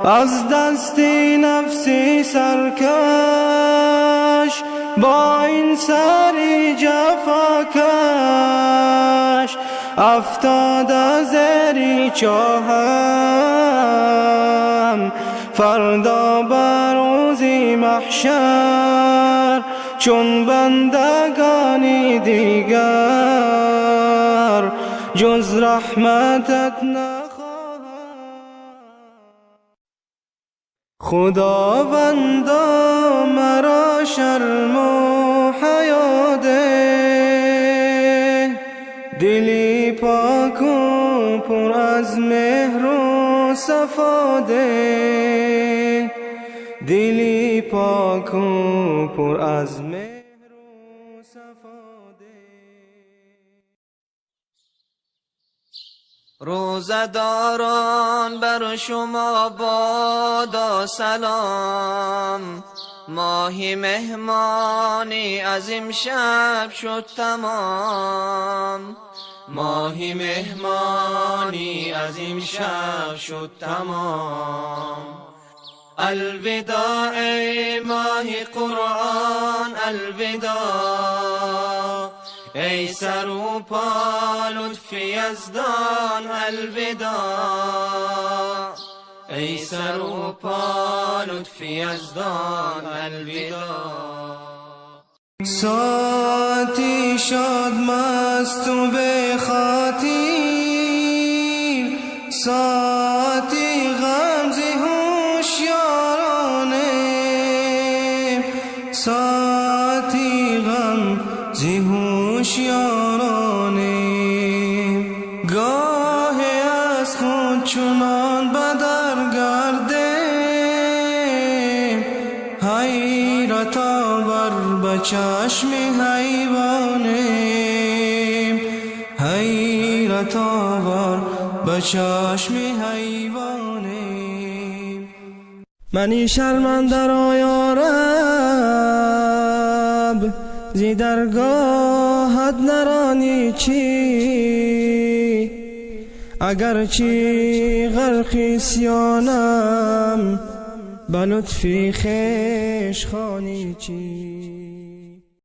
از دستی نفسی سرکش با این سری جفاکش افتاده زیر چاهم فردا بر روزی محشر چون بندگانی دیگر جز رحمتت نخواهم. خداوندا مرا شرم و حیا ده، دلی پاک و پر از مهر و صفا ده، دلی پاک و پر از مهر و صفا ده. روزداران بر شما بادا سلام، ماهی مهمانی از امشب شد تمام، ماهی مهمانی از امشب شد تمام. الوداع ای ماهی قرآن الوداع، ای سر و پا لطف یزدان الوداع، ای سر و پا لطف یزدان الوداع. ساعتی شاد مست و به خاطر، ساعتی غمزه هوشیارانه، ساعتی غمزه هوشیارانه. گاهی از خود چنان بدر گرده، حیرت آور به چشم حیوانه، حیرت آور به چشم حیوانه. منی شرمنده را یا رب زی درگاهت نرانی چی، اگرچه غرق سیانم به لطفی خویش خوانی چی.